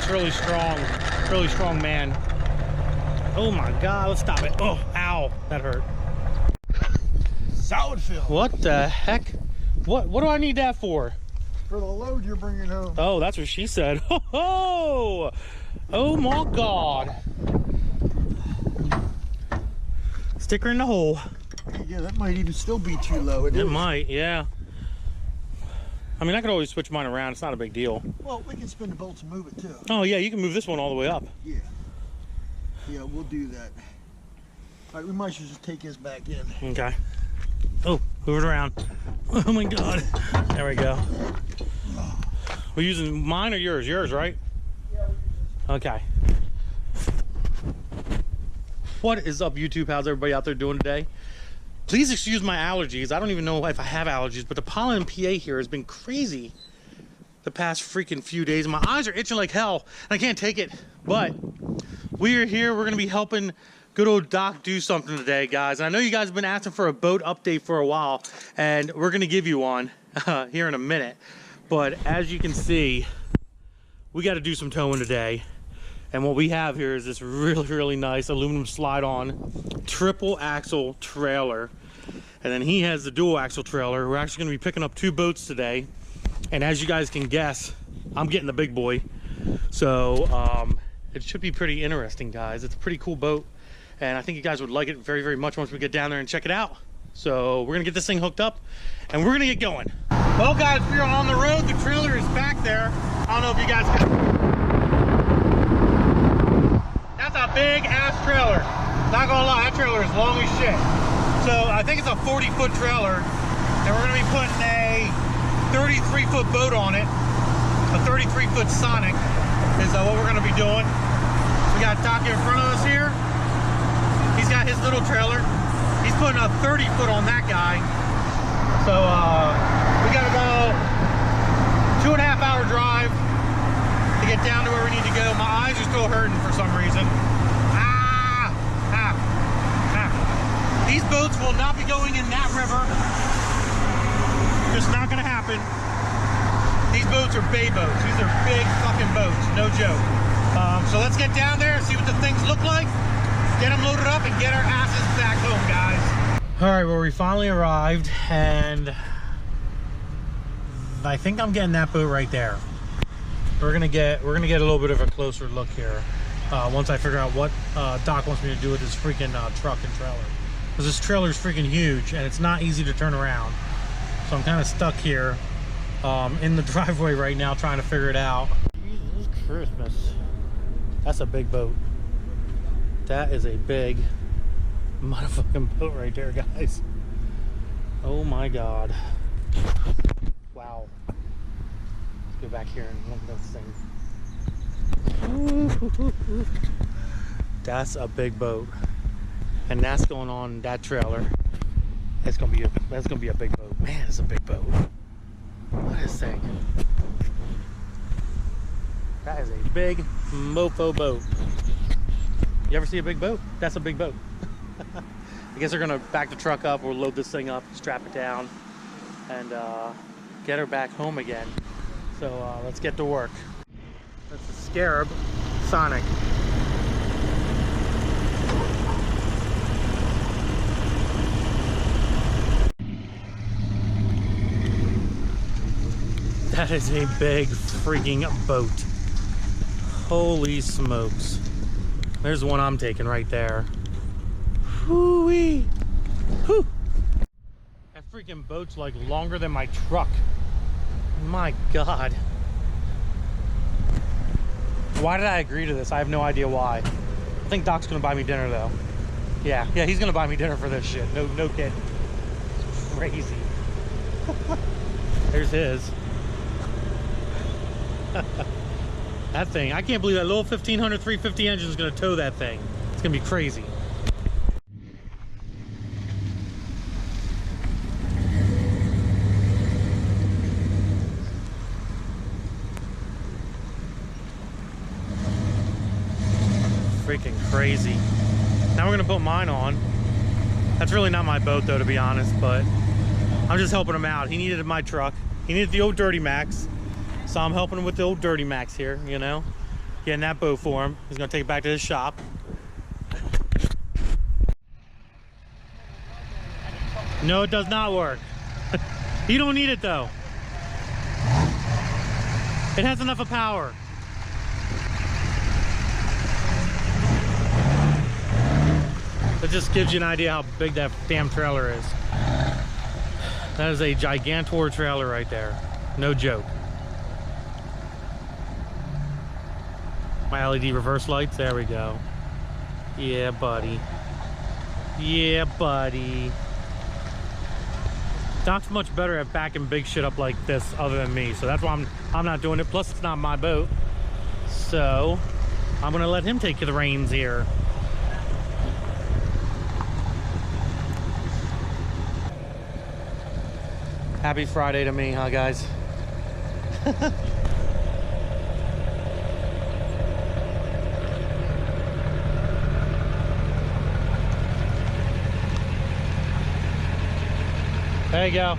truck's really strong man. Oh my God, let's stop it. Oh, ow, that hurt. Solid fill. What the heck? What do I need that for? For the load you're bringing home. Oh, that's what she said. Oh, oh my God. Stick her in the hole. Yeah, that might even still be too low. It might, yeah. I mean, I could always switch mine around. It's not a big deal. Well, we can spin the bolts and move it too. Oh yeah, you can move this one all the way up. Yeah. Yeah, we'll do that. All right, we might just take this back in. Okay. Oh, move it around. Oh my God. There we go. We're using mine or yours? Yours, right? Yeah, we use this. Okay. What is up, YouTube? How's everybody out there doing today? Please excuse my allergies. I don't even know if I have allergies, but the pollen in PA here has been crazy the past freaking few days. My eyes are itching like hell, and I can't take it. But we are here. We're going to be helping good old Doc do something today, guys. And I know you guys have been asking for a boat update for a while, and we're going to give you one here in a minute. But as you can see, we got to do some towing today. And what we have here is this really nice aluminum slide-on triple axle trailer. And then he has the dual axle trailer. We're actually going to be picking up 2 boats today. And as you guys can guess, I'm getting the big boy. So it should be pretty interesting, guys. It's a pretty cool boat. And I think you guys would like it very much once we get down there and check it out. So we're going to get this thing hooked up and we're going to get going. Well, guys, we are on the road. The trailer is back there. I don't know if you guys can... That's a big ass trailer. Not gonna lie, that trailer is long as shit. So I think it's a 40-foot trailer, and we're gonna be putting a 33-foot boat on it. A 33-foot Sonic is what we're gonna be doing. We got Doc in front of us here. He's got his little trailer. He's putting a 30-foot on that guy. So we got about 2.5 hour drive to get down to where we need to go. My eyes are still hurting for some reason. These boats will not be going in that river. Just not gonna happen. These boats are bay boats. These are big fucking boats, no joke. So let's get down there and see what the things look like. Get them loaded up and get our asses back home, guys. All right, well, we finally arrived, and I think I'm getting that boat right there. We're gonna get a little bit of a closer look here once I figure out what Doc wants me to do with this freaking truck and trailer. Because this trailer is freaking huge and it's not easy to turn around. So I'm kind of stuck here in the driveway right now trying to figure it out. Jesus Christmas. That's a big boat. That is a big motherfucking boat right there, guys. Oh my God. Wow. Go back here and look at this thing. Ooh, that's a big boat, and that's going on that trailer. That's gonna be a big boat. Man, it's a big boat. Look at this thing. That is a big mofo boat. You ever see a big boat? That's a big boat. I guess they're gonna back the truck up. We'll load this thing up, strap it down, and get her back home again. So let's get to work. That's the Scarab Sonic. That is a big freaking boat. Holy smokes. There's the one I'm taking right there. Whoo-wee. Whew. That freaking boat's like longer than my truck. My God. Why did I agree to this? I have no idea why. I think Doc's gonna buy me dinner though. Yeah, he's gonna buy me dinner for this shit. No kidding. It's crazy. There's his. That thing, I can't believe that little 1500 350 engine is gonna tow that thing. It's gonna be crazy. Freaking crazy. Now we're gonna put mine on. That's really not my boat though, to be honest, but I'm just helping him out. He needed my truck. He needed the old Dirty Max. So I'm helping him with the old Dirty Max here, you know. getting that boat for him. He's gonna take it back to his shop. No, it does not work. You don't need it though. It has enough of power. That just gives you an idea how big that damn trailer is. That is a gigantor trailer right there. No joke. My LED reverse lights, there we go. Yeah, buddy. Yeah, buddy. Doc's much better at backing big shit up like this other than me, so that's why I'm not doing it. Plus, it's not my boat, so I'm gonna let him take the reins here. Happy Friday to me, huh, guys? There you go.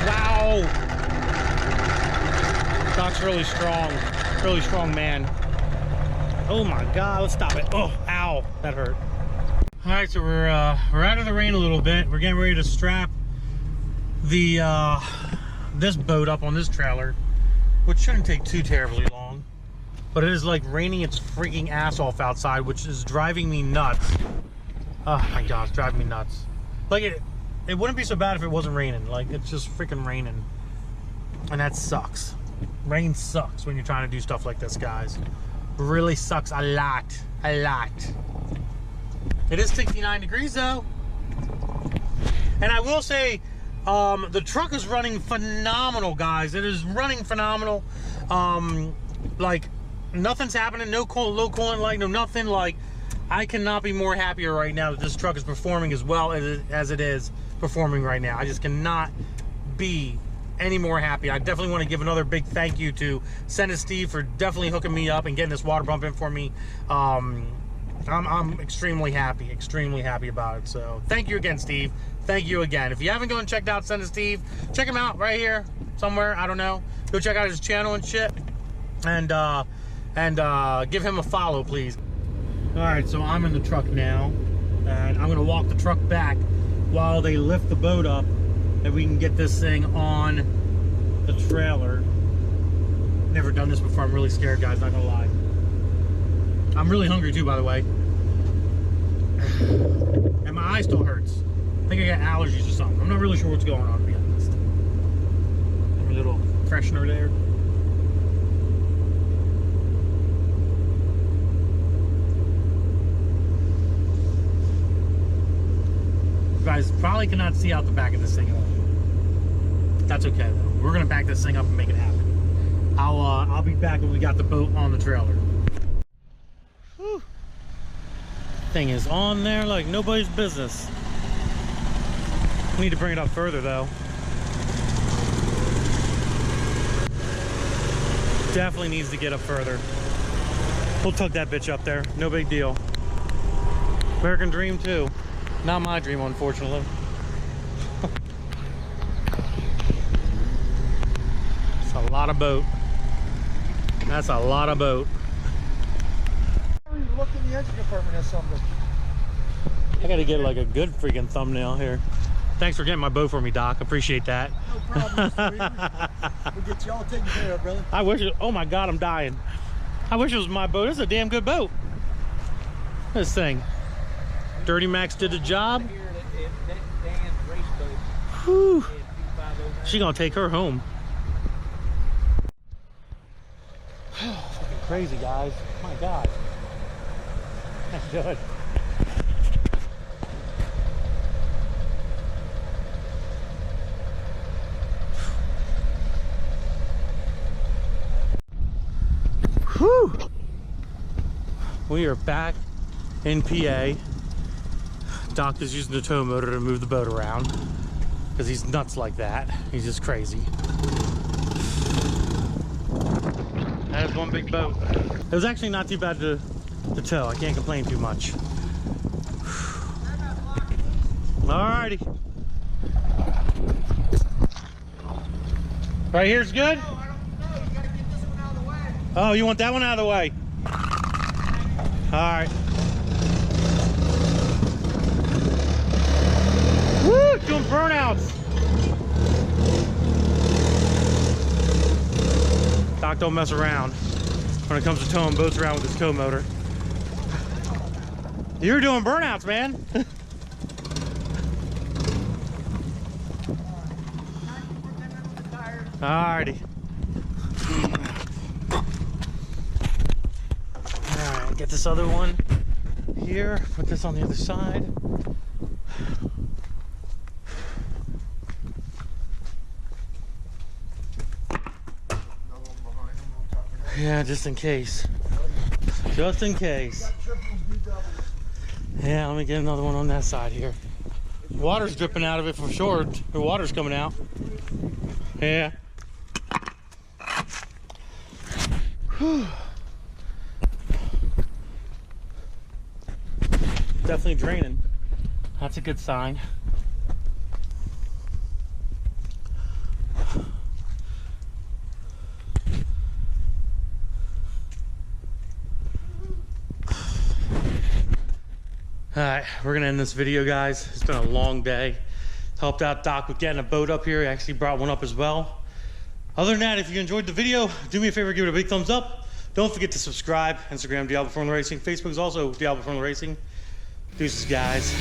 Wow. Doc's really strong man. Oh my God, let's stop it. Oh, ow, that hurt. All right, so we're out of the rain a little bit. We're getting ready to strap the this boat up on this trailer, which shouldn't take too terribly long. But it is like raining its freaking ass off outside, which is driving me nuts. Oh my God, it's driving me nuts. Like it wouldn't be so bad if it wasn't raining. Like, it's just freaking raining. And that sucks. Rain sucks when you're trying to do stuff like this, guys. Really sucks a lot. A lot. It is 69 degrees though. And I will say, the truck is running phenomenal, guys. It is running phenomenal. Like, nothing's happening, no low coolant light, no nothing. Like, I cannot be more happier right now that this truck is performing as well as it is performing right now. I just cannot be any more happy. I definitely want to give another big thank you to Send It Steve for definitely hooking me up and getting this water pump in for me. I'm extremely happy about it. So thank you again, Steve. Thank you again. If you haven't gone and checked out Send It Steve, check him out right here somewhere. I don't know. Go check out his channel and shit. And give him a follow, please. All right, so I'm in the truck now, and I'm gonna walk the truck back while they lift the boat up, and we can get this thing on the trailer. Never done this before. I'm really scared, guys, not gonna lie. I'm really hungry too, by the way. And my eye still hurts. I think I got allergies or something. I'm not really sure what's going on, to be honest. A little freshener there. You guys probably cannot see out the back of this thing at all. That's okay though. We're gonna back this thing up and make it happen. I'll be back when we got the boat on the trailer. Whew. Thing is on there like nobody's business. We need to bring it up further though. Definitely needs to get up further. We'll tug that bitch up there. No big deal. American dream too. Not my dream, unfortunately. It's a lot of boat. That's a lot of boat. Look in the engine compartment or something. I gotta get like a good freaking thumbnail here. Thanks for getting my boat for me, Doc. Appreciate that. No problem, Mr. Weaver. We'll get you all taken care of, brother. I wish it, oh my God, I'm dying. I wish it was my boat. This is a damn good boat. This thing. Dirty Max did the job. Whew. She gonna take her home. Fucking crazy, guys. My God. That's good. Whew. We are back in PA. Doc is using the tow motor to move the boat around because he's nuts like that. He's just crazy. That is one big boat. It was actually not too bad to tow. I can't complain too much. Alrighty. Right here's good? No, I don't know. You gotta get this one out of the way. Oh, you want that one out of the way? All right. Woo, doing burnouts. Doc don't mess around when it comes to towing boats around with his tow motor. You're doing burnouts, man. Alrighty. Alright, get this other one here. Put this on the other side. Yeah, just in case. Just in case. Yeah, let me get another one on that side here. Water's dripping out of it for sure. The water's coming out. Yeah. Whew. Definitely draining. That's a good sign. Alright, we're gonna end this video, guys. It's been a long day. Helped out Doc with getting a boat up here. He actually brought one up as well. Other than that, if you enjoyed the video, do me a favor, give it a big thumbs up. Don't forget to subscribe. Instagram, Diablo Performance Racing. Facebook is also Diablo Performance Racing. Deuces, guys.